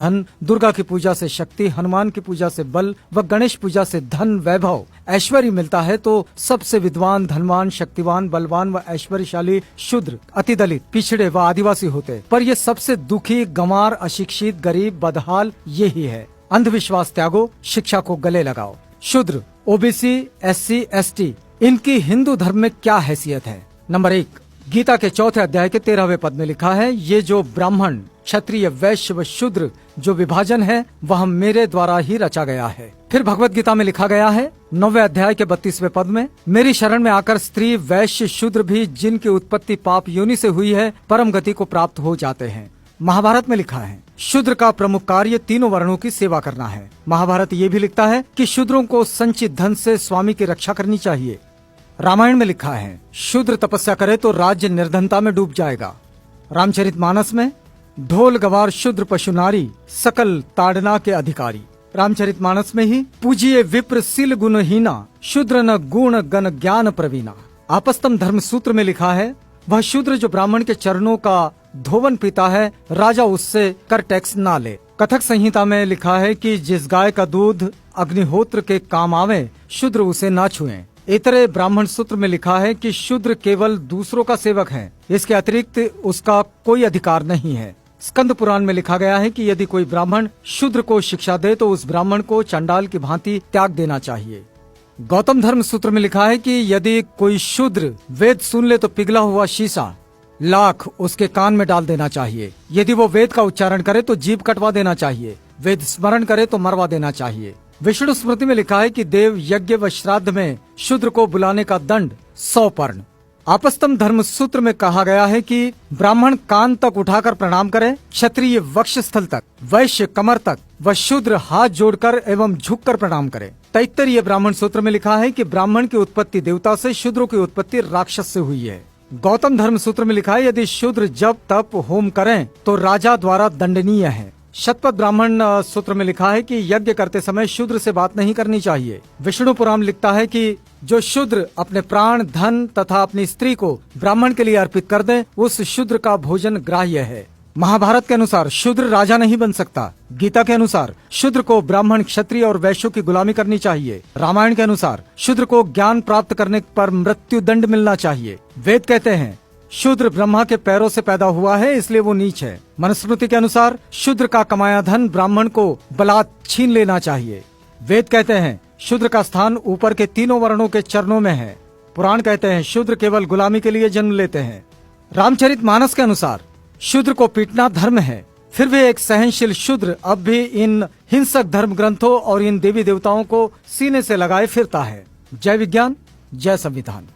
धन, दुर्गा की पूजा से शक्ति, हनुमान की पूजा से बल व गणेश पूजा से धन, वैभव, ऐश्वर्य मिलता है तो सबसे विद्वान, धनवान, शक्तिवान, बलवान व ऐश्वर्यशाली शूद्र, अतिदलित, पिछड़े व आदिवासी होते। पर ये सबसे दुखी, गंवार, अशिक्षित, गरीब, बदहाल यही है। अंधविश्वास त्यागो, शिक्षा को गले लगाओ। शूद्र, ओबीसी, एससी, एसटी, इनकी हिंदू धर्म में क्या हैसियत है? नंबर 1, गीता के 4थे अध्याय के 13वें पद में लिखा है, ये जो ब्राह्मण, क्षत्रिय, वैश्य व शूद्र जो विभाजन है वह मेरे द्वारा ही रचा गया है। फिर भगवत गीता में लिखा गया है 9वें अध्याय के 32वें पद में, मेरी शरण में आकर स्त्री, वैश्य, शूद्र भी जिनकी उत्पत्ति पाप योनि से हुई है परम गति को प्राप्त हो जाते हैं। महाभारत में लिखा है शूद्र का प्रमुख कार्य तीनों वर्णों की सेवा करना है। महाभारत ये भी लिखता है कि शूद्रों को संचित धन से स्वामी की रक्षा करनी चाहिए। रामायण में लिखा है शूद्र तपस्या करे तो राज्य निर्धनता में डूब जाएगा। रामचरितमानस में ढोल गवार शूद्र पशु नारी सकल ताड़ना के अधिकारी। रामचरितमानस में ही पूजिए विप्र सील गुणहीना शूद्र न गुण गण ज्ञान प्रवीणा। आपस्तम धर्म सूत्र में लिखा है वह शूद्र जो ब्राह्मण के चरणों का धोवन पीता है राजा उससे कर टैक्स ना ले। कथक संहिता में लिखा है कि जिस गाय का दूध अग्निहोत्र के काम आवे शूद्र उसे ना छुएं। इतरे ब्राह्मण सूत्र में लिखा है कि शूद्र केवल दूसरों का सेवक है, इसके अतिरिक्त उसका कोई अधिकार नहीं है। स्कंद पुराण में लिखा गया है कि यदि कोई ब्राह्मण शूद्र को शिक्षा दे तो उस ब्राह्मण को चंडाल की भांति त्याग देना चाहिए। गौतम धर्म सूत्र में लिखा है कि यदि कोई शूद्र वेद सुन ले तो पिघला हुआ शीशा लाख उसके कान में डाल देना चाहिए। यदि वो वेद का उच्चारण करे तो जीभ कटवा देना चाहिए। वेद स्मरण करे तो मरवा देना चाहिए। विष्णु स्मृति में लिखा है कि देव यज्ञ व श्राद्ध में शूद्र को बुलाने का दंड 100 पर्ण। आपस्तम धर्म सूत्र में कहा गया है कि ब्राह्मण कान तक उठाकर प्रणाम करे, क्षत्रिय वक्षस्थल तक, वैश्य कमर तक व शूद्र हाथ जोड़कर एवं झुककर प्रणाम करे। तैत्तरीय ब्राह्मण सूत्र में लिखा है कि ब्राह्मण की उत्पत्ति देवता से, शूद्रों की उत्पत्ति राक्षस से हुई है। गौतम धर्म सूत्र में लिखा है यदि शूद्र जब तप होम करें तो राजा द्वारा दंडनीय है। शतपथ ब्राह्मण सूत्र में लिखा है कि यज्ञ करते समय शूद्र से बात नहीं करनी चाहिए। विष्णु पुराण लिखता है कि जो शूद्र अपने प्राण, धन तथा अपनी स्त्री को ब्राह्मण के लिए अर्पित कर दे उस शूद्र का भोजन ग्राह्य है। महाभारत के अनुसार शूद्र राजा नहीं बन सकता। गीता के अनुसार शूद्र को ब्राह्मण, क्षत्रिय और वैश्यों की गुलामी करनी चाहिए। रामायण के अनुसार शूद्र को ज्ञान प्राप्त करने पर मृत्यु दंड मिलना चाहिए। वेद कहते हैं शूद्र ब्रह्मा के पैरों से पैदा हुआ है इसलिए वो नीच है। मनुस्मृति के अनुसार शूद्र का कमाया धन ब्राह्मण को बलात् छीन लेना चाहिए। वेद कहते हैं शूद्र का स्थान ऊपर के तीनों वर्णों के चरणों में है। पुराण कहते हैं शूद्र केवल गुलामी के लिए जन्म लेते हैं। रामचरितमानस के अनुसार शूद्र को पीटना धर्म है। फिर भी एक सहनशील शूद्र अब भी इन हिंसक धर्म ग्रंथों और इन देवी देवताओं को सीने से लगाए फिरता है। जय विज्ञान, जय संविधान।